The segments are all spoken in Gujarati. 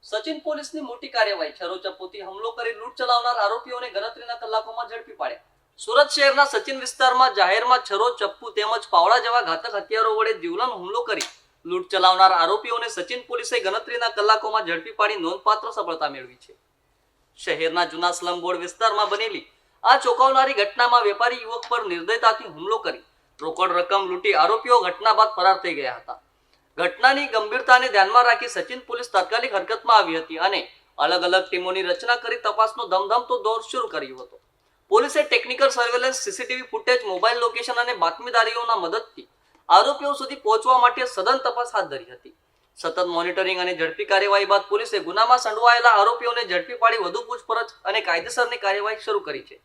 સચિન પોલીસની મોટી કાર્યવાહી છરોચપ્પુથી હુમલો કરી લૂંટ ચલાવનાર આરોપીઓને ગણતરીના કલાકોમાં ઝડપી પાડ્યા. સુરત શહેરના સચિન વિસ્તારમાં જાહેરમાં છરો, ચપ્પુ તેમજ પાવડા જેવા ઘાતક હથિયારો વડે જીવલેણ હુમલો કરી લૂંટ ચલાવનાર આરોપીઓને સચિન પોલીસે ગણતરીના કલાકોમાં ઝડપી પાડી નોંધપાત્ર સફળતા મેળવી છે. શહેરના જૂના સ્લમ બોર્ડ વિસ્તારમાં બનેલી આ ચોંકાવનારી ઘટનામાં વેપારી યુવક પર નિર્દયતાથી હુમલો કરી રોકડ રકમ લૂંટી આરોપીઓ ઘટના બાદ ફરાર થઈ ગયા હતા. ઘટનાની ગંભીરતાને ધ્યાનમાં રાખી સચિન પોલીસ તાત્કાલિક હરકતમાં આવી હતી અને અલગ અલગ ટીમોની રચના કરી તપાસનો ધમધમતો દોર શરૂ કર્યો હતો. પોલીસે technical surveillance, CCTV footage, mobile location અને બાતમીદારીઓના મદદથી આરોપીઓ સુધી પહોંચવા માટે સઘન તપાસ હાથ ધરી હતી. સતત મોનિટરિંગ અને ઝડપી કાર્યવાહી બાદ પોલીસે ગુનામાં સંડોવાયેલા આરોપીઓને ઝડપી પાડી વધુ પૂછપરછ અને કાયદેસરની કાર્યવાહી શરૂ કરી છે.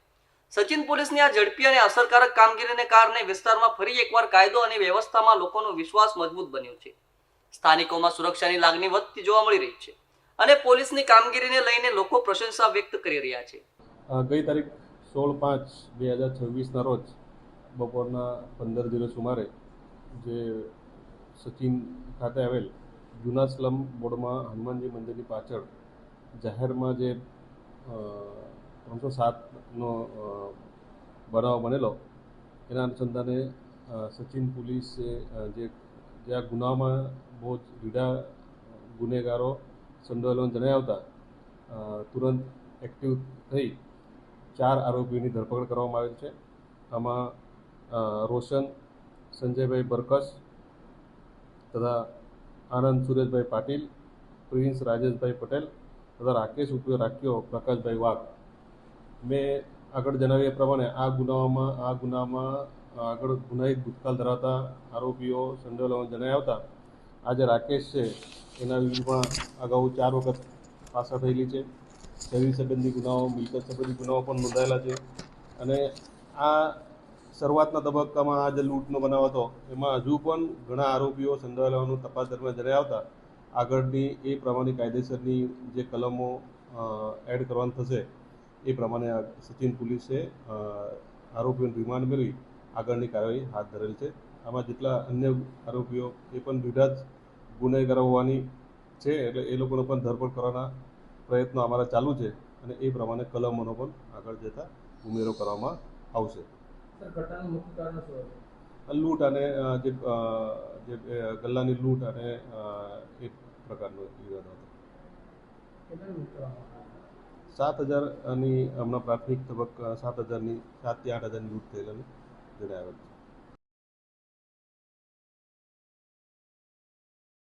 સચિન પોલીસની આ ઝડપી અને અસરકારક કામગીરીને કારણે વિસ્તારમાં ફરી એકવાર કાયદો અને વ્યવસ્થામાં લોકોનો વિશ્વાસ મજબૂત બન્યો છે. સ્થાનિકોમાં સુરક્ષાની લાગણી વધતી જોવા મળી રહી છે અને પોલીસની કામગીરીને લઈને લોકો પ્રશંસા વ્યક્ત કરી રહ્યા છે. ગઈ તારીખ 16/5/2026ના રોજ બપોરના 15:00 સુમારે જે સચિન ખાતે આવેલ જૂના સ્લમ બોર્ડમાં હનુમાનજી મંદિરની પાછળ જાહેરમાં જે 307નો બનાવ બનેલો એના અનુસંધાને સચિન પોલીસે જે આ ગુનામાં બહુ જ રીઢા ગુનેગારો સંડોવાયેલા જણાયા આવતા તુરંત એક્ટિવ થઈ 4 આરોપીઓની ધરપકડ કરવામાં આવેલ છે. આમાં રોશન સંજયભાઈ બરકસ તથા આનંદ સુરેશભાઈ પાટીલ, પ્રિન્સ રાજેશભાઈ પટેલ તથા રાકેશ ઉર્ફે રાખ્યો પ્રકાશભાઈ વાઘ. મેં આગળ જણાવ્યા પ્રમાણે આ ગુનામાં આગળ ગુનાહિત ભૂતકાળ ધરાવતા આરોપીઓ સંડોવાયેલા જણાયા આવતા આ જે રાકેશ છે એના વિરુદ્ધમાં અગાઉ 4 વખત પાછા થયેલી છે. શરીર સંબંધી ગુનાઓ, મિલકત સંબંધી ગુનાઓ પણ નોંધાયેલા છે અને આ શરૂઆતના તબક્કામાં આ જે લૂંટનો બનાવ હતો એમાં હજુ પણ ઘણા આરોપીઓ સંડોવાયેલાનું તપાસ દરમિયાન જણાયા આવતા આગળની એ પ્રમાણે કાયદેસરની જે કલમો એડ કરવાનું થશે એ પ્રમાણે સચિન પોલીસે આરોપીઓને રિમાન્ડ મેળવી આગળની કાર્યવાહી હાથ ધરેલ છે. આમાં જેટલા અન્ય આરોપીઓ એ પણ રીઢા જ ગુનેગારો હોવાની છે એટલે એ લોકોને પણ ધરપકડ કરવાના પ્રયત્નો અમારા ચાલુ છે અને એ પ્રમાણે કલમોનો પણ આગળ જતા ઉમેરો કરવામાં આવશે. લૂંટ અને જે ગલ્લાની લૂંટ અને એ પ્રકારનો ઈરાદો હતો. 7,000ની હમણાં પ્રાથમિક તબક્કા 7,000ની 7 થી 8,000ની લૂંટ થયેલાનું જણાવેલ છે.